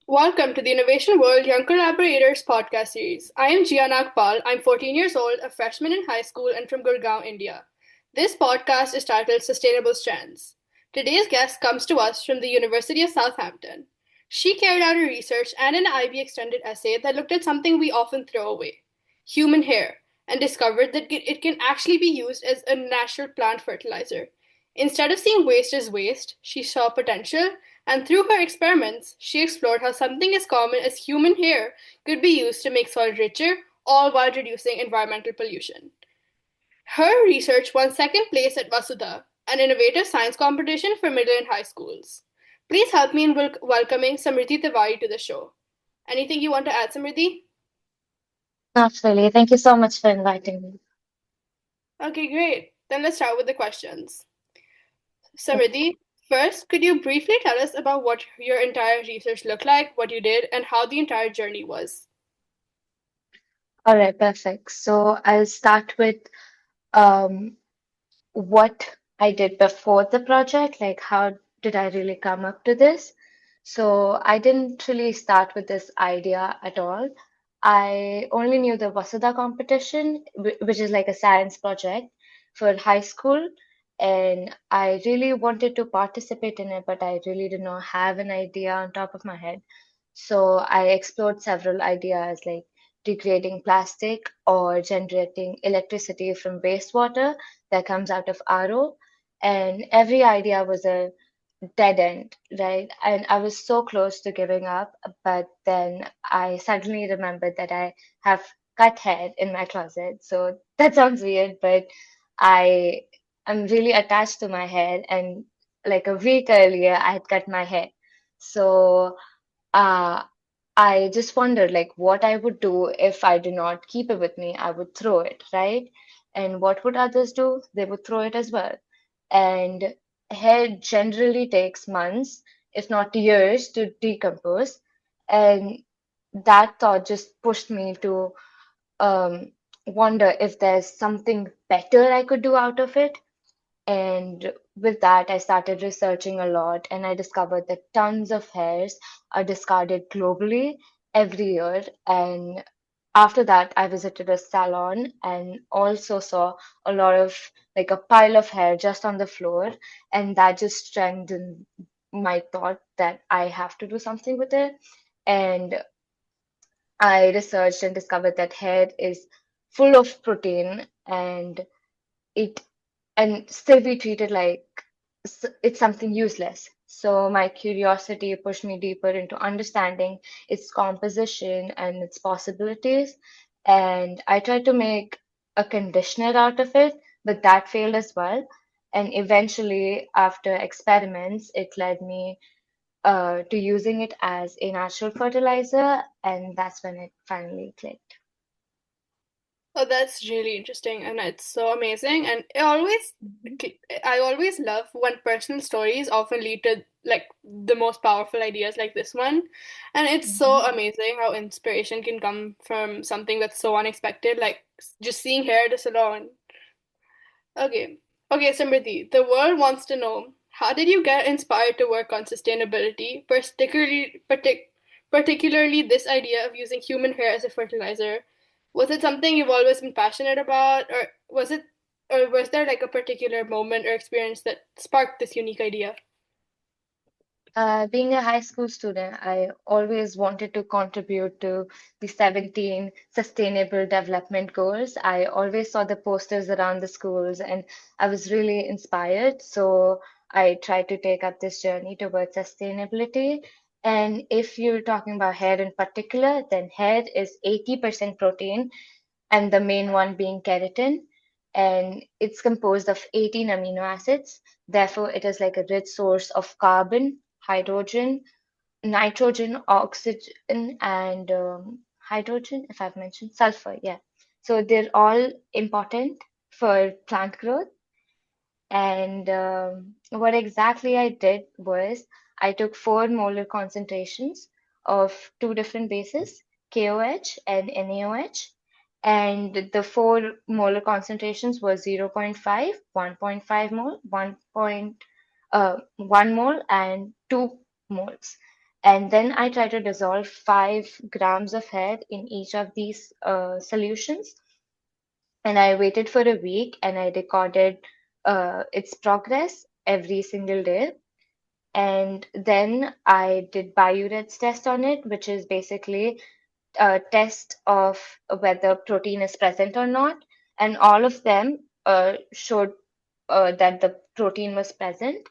Welcome to the Innovation World Young Collaborators podcast series. I am Jiya Nagpal. I'm 14 years old, a freshman in high school, and from Gurgaon, India. This podcast is titled Sustainable Strands. Today's guest comes to us from the University of Southampton. She carried out her research and an IB extended essay that looked at something we often throw away human hair, and discovered that it can actually be used as a natural plant fertilizer. Instead of seeing waste as waste, she saw potential, and through her experiments, she explored how something as common as human hair could be used to make soil richer, all while reducing environmental pollution. Her research won second place at Vasudha, an innovative science competition for middle and high schools. Please help me in welcoming Samriddhi Tiwari to the show. Anything you want to add, Samriddhi? Not really. Thank you so much for inviting me. Okay, great. Then let's start with the questions. Okay. Samriddhi, first, could you briefly tell us about what your entire research looked like, what you did, and how the entire journey was? All right, perfect. So I'll start with um, what I did before the project, like how did I really come up to this? So I didn't really start with this idea at all. I only knew the Vasudha competition, which is like a science project for high school, and I really wanted to participate in it, but I really did not have an idea on top of my head. So I explored several ideas like degrading plastic or generating electricity from wastewater that comes out of RO. And every idea was a dead end, right? And I was so close to giving up, but then I suddenly remembered that I have cut hair in my closet. So that sounds weird, but I am really attached to my hair. And like a week earlier, I had cut my hair. So uh, I just wondered like what I would do if I do not keep it with me. I would throw it, right? And what would others do? They would throw it as well. And hair generally takes months, if not years, to decompose. And that thought just pushed me to um, wonder if there's something better I could do out of it. And with that, I started researching a lot, and I discovered that tons of hairs are discarded globally every year. And after that, I visited a salon and also saw a lot of like a pile of hair just on the floor. And that just strengthened my thought that I have to do something with it. And I researched and discovered that hair is full of protein and it and still be treated like it's something useless. So my curiosity pushed me deeper into understanding its composition and its possibilities. And I tried to make a conditioner out of it, but that failed as well. And eventually, after experiments, it led me to using it as a natural fertilizer, and that's when it finally clicked. Oh, that's really interesting and it's so amazing. And I always love when personal stories often lead to like the most powerful ideas like this one. And it's so Mhm. amazing how inspiration can come from something that's so unexpected, like just seeing hair at a salon. Okay. Okay, Samriddhi, the world wants to know how did you get inspired to work on sustainability, particularly this idea of using human hair as a fertilizer? Was it something you've always been passionate about, or was there like a particular moment or experience that sparked this unique idea? Being a high school student, I always wanted to contribute to the 17 Sustainable Development Goals. I always saw the posters around the schools and I was really inspired. So I tried to take up this journey towards sustainability. And if you're talking about hair in particular, then hair is 80% protein and the main one being keratin. And it's composed of 18 amino acids. Therefore, it is like a rich source of carbon, hydrogen, nitrogen, oxygen, and hydrogen, if I've mentioned sulfur. Yeah. So they're all important for plant growth. And what exactly I did was I took 4 molar concentrations of two different bases, KOH and NaOH, and the 4 molar concentrations were zero point 0.5, 1.5 mole, 1 mole, and 2 moles. And then I try to dissolve 5 grams of hair in each of these solutions. And I waited for a week and I recorded its progress every single day. And then I did Biuret's test on it, which is basically a test of whether protein is present or not. And all of them showed that the protein was present.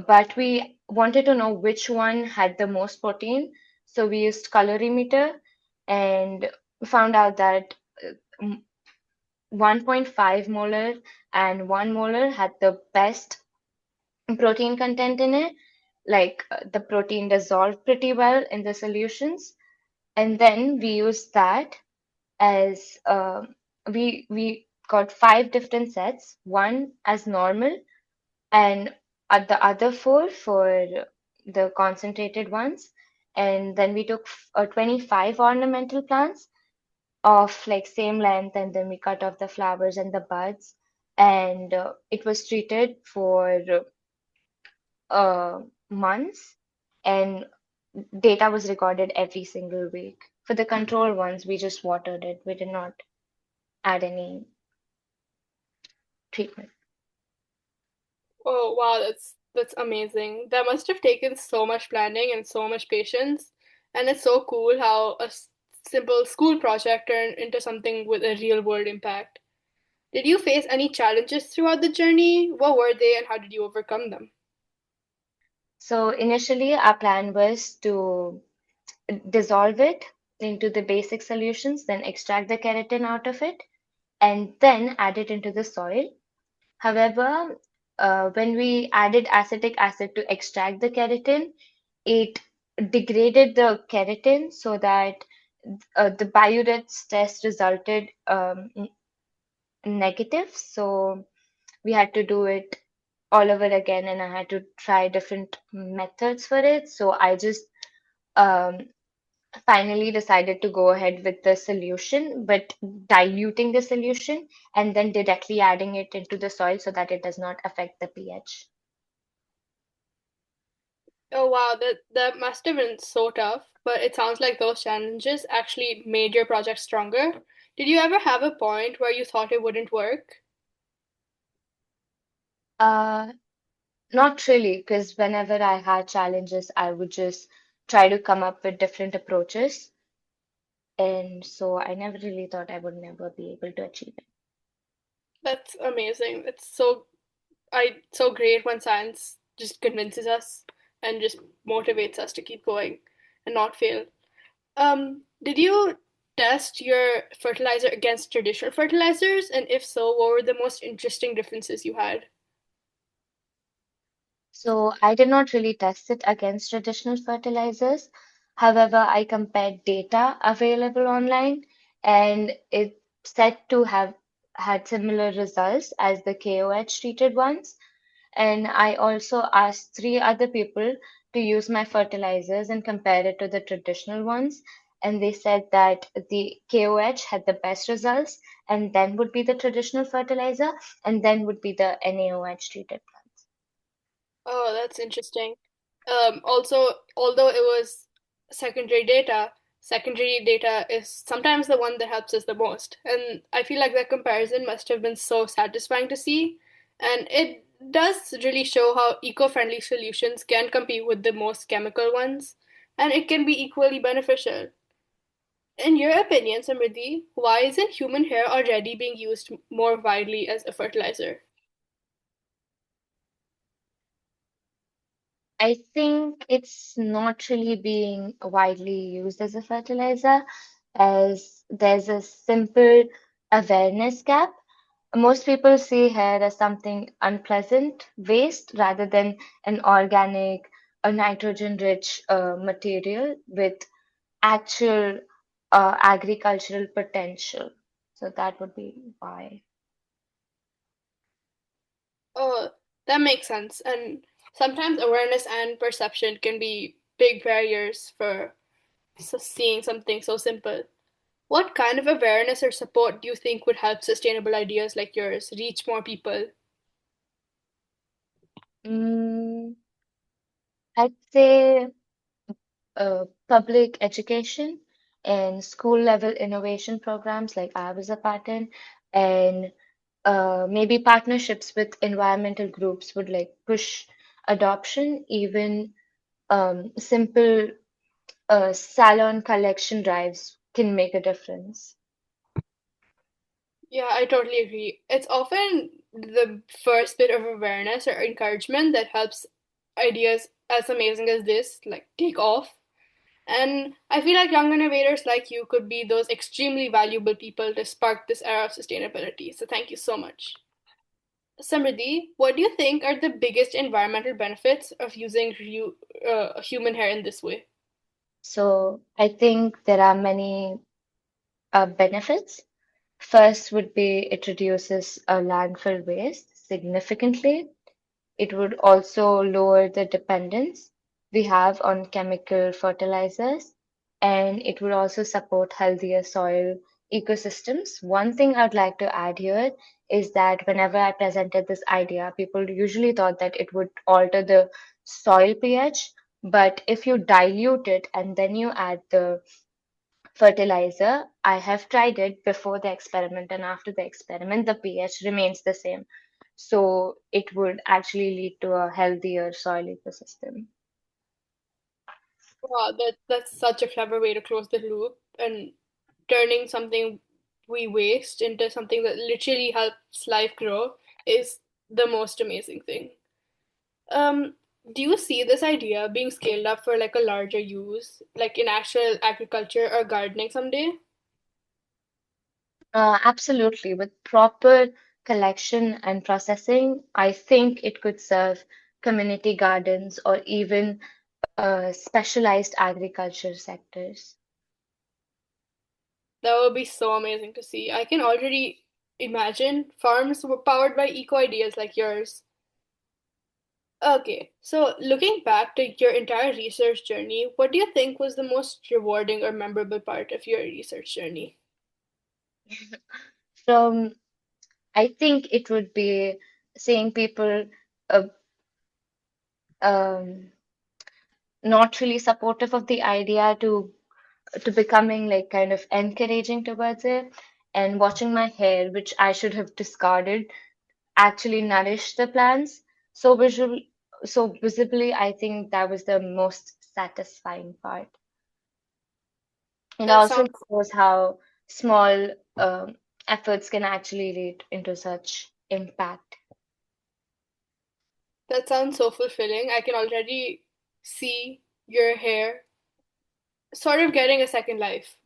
But we wanted to know which one had the most protein. So we used colorimeter and found out that uh, 1.5 molar and 1 molar had the best protein content in it. Like the protein dissolved pretty well in the solutions. And then we used that as we got 5 different sets, one as normal and the other four for the concentrated ones. And then we took 25 ornamental plants of like same length, and then we cut off the flowers and the buds. And it was treated for months, and data was recorded every single week. For the control ones, we just watered it. We did not add any treatment. Oh wow, that's amazing. That must have taken so much planning and so much patience. And it's so cool how simple school project turned into something with a real world impact. Did you face any challenges throughout the journey? What were they and how did you overcome them? So initially, our plan was to dissolve it into the basic solutions, then extract the keratin out of it, and then add it into the soil. However, when we added acetic acid to extract the keratin, it degraded the keratin so that the Biuret's test resulted negative. So we had to do it all over again, and I had to try different methods for it. So I just um, finally decided to go ahead with the solution, but diluting the solution and then directly adding it into the soil so that it does not affect the pH. Oh wow, that must have been so tough, but it sounds like those challenges actually made your project stronger. Did you ever have a point where you thought it wouldn't work? Uh, Not really, because whenever I had challenges, I would just try to come up with different approaches. And so I never really thought I would never be able to achieve it. That's amazing. It's so great when science just convinces us and just motivates us to keep going and not fail. Did you test your fertilizer against traditional fertilizers? And if so, what were the most interesting differences you had? So I did not really test it against traditional fertilizers. However, I compared data available online, and it said to have had similar results as the KOH treated ones. And I also asked 3 other people to use my fertilizers and compare it to the traditional ones. And they said that the KOH had the best results, and then would be the traditional fertilizer, and then would be the NaOH treated plants. Oh, that's interesting. Also, although it was secondary data, secondary data is sometimes the one that helps us the most. And I feel like that comparison must have been so satisfying to see. And it does really show how eco-friendly solutions can compete with the most chemical ones, and it can be equally beneficial. In your opinion, Samriddhi, why isn't human hair already being used more widely as a fertilizer? I think it's not really being widely used as a fertilizer, as there's a simple awareness gap. Most people see hair as something unpleasant waste rather than an organic, a nitrogen-rich material with actual agricultural potential. So that would be why. Oh, that makes sense. And sometimes awareness and perception can be big barriers for seeing something so simple. What kind of awareness or support do you think would help sustainable ideas like yours reach more people? Mm, I'd say public education and school level innovation programs like I was a part in, and maybe partnerships with environmental groups would like push adoption. Even simple salon collection drives can make a difference. Yeah, I totally agree. It's often the first bit of awareness or encouragement that helps ideas as amazing as this like take off. And I feel like young innovators like you could be those extremely valuable people to spark this era of sustainability. So thank you so much. Samriddhi, what do you think are the biggest environmental benefits of using human hair in this way? So I think there are many benefits. First would be it reduces landfill waste significantly. It would also lower the dependence we have on chemical fertilizers, and it would also support healthier soil ecosystems. One thing I'd like to add here is that whenever I presented this idea, people usually thought that it would alter the soil pH, but if you dilute it and then you add the fertilizer, I have tried it before the experiment and after the experiment, the pH remains the same. So it would actually lead to a healthier soil ecosystem. Wow, that's such a clever way to close the loop and turning something we waste into something that literally helps life grow is the most amazing thing. Um, do you see this idea being scaled up for like a larger use, like in actual agriculture or gardening someday? Absolutely. With proper collection and processing, I think it could serve community gardens or even specialized agriculture sectors. That would be so amazing to see. I can already imagine farms were powered by eco ideas like yours. Okay, so looking back to your entire research journey, what do you think was the most rewarding or memorable part of your research journey? So I think it would be seeing people uh, um, not really supportive of the idea to becoming like kind of encouraging towards it, and watching my hair, which I should have discarded, actually nourish the plants so visibly. I think that was the most satisfying part. It That also sounds shows how small efforts can actually lead into such impact. that sounds so fulfilling. I can already see your hair sort of getting a second life.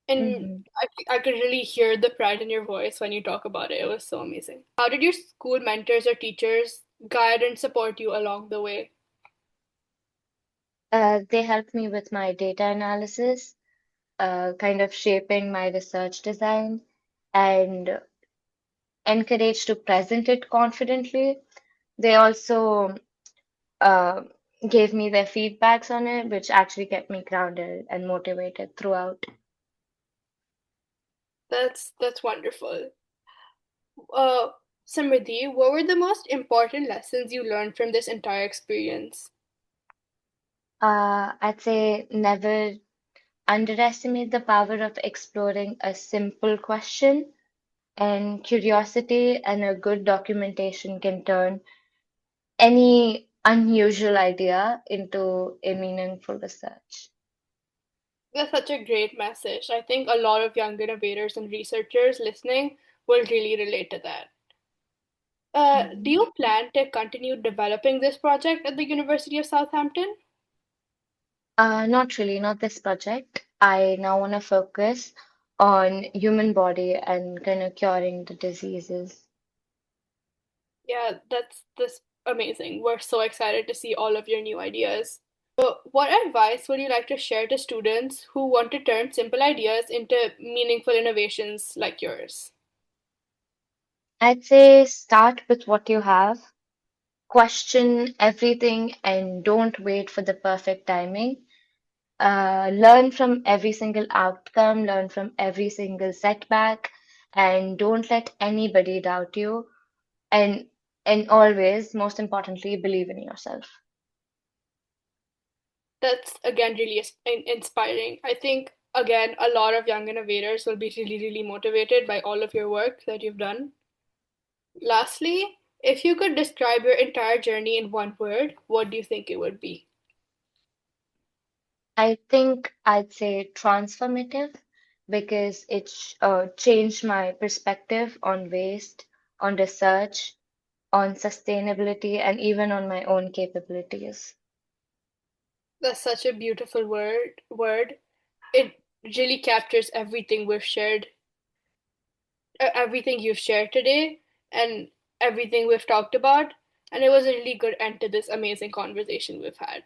And Mhm. I could really hear the pride in your voice when you talk about it. It was so amazing. How did your school mentors or teachers guide and support you along the way? They helped me with my data analysis, kind of shaping my research design, and encouraged to present it confidently. They also uh, gave me their feedbacks on it, which actually kept me grounded and motivated throughout. That's wonderful. Uh, Samriddhi, what were the most important lessons you learned from this entire experience? I'd say never underestimate the power of exploring a simple question, and curiosity and a good documentation can turn any unusual idea into a meaningful research. That's such a great message. I think a lot of young innovators and researchers listening will really relate to that. Do Mhm. you plan to continue developing this project at the University of Southampton? Not really, not this project. I now want to focus on human body and kind of curing the diseases. Yeah, that's amazing. We're so excited to see all of your new ideas. What advice would you like to share to students who want to turn simple ideas into meaningful innovations like yours? I'd say start with what you have, question everything, and don't wait for the perfect timing. Learn from every single outcome, learn from every single setback, and don't let anybody doubt you. And and always, most importantly, believe in yourself. That's again really inspiring. I think again a lot of young innovators will be really, really motivated by all of your work that you've done. Lastly, if you could describe your entire journey in one word, what do you think it would be? I think I'd say transformative because it changed my perspective on waste, on research, on sustainability, and even on my own capabilities. That's such a beautiful word. It really captures everything we've shared, everything you've shared today, and everything we've talked about. And it was a really good end to this amazing conversation we've had.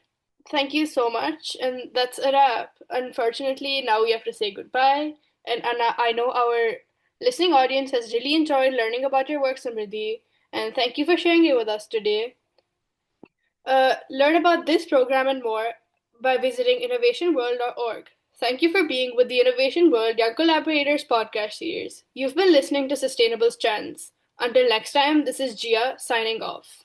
Thank you so much, and that's a wrap. Unfortunately, now we have to say goodbye. And I know our listening audience has really enjoyed learning about your work, Samriddhi, and thank you for sharing it with us today. Learn about this program and more by visiting innovationworld.org. Thank you for being with the Innovation World Young Collaborators podcast series. You've been listening to Sustainable Strands. Until next time, this is Jiya signing off.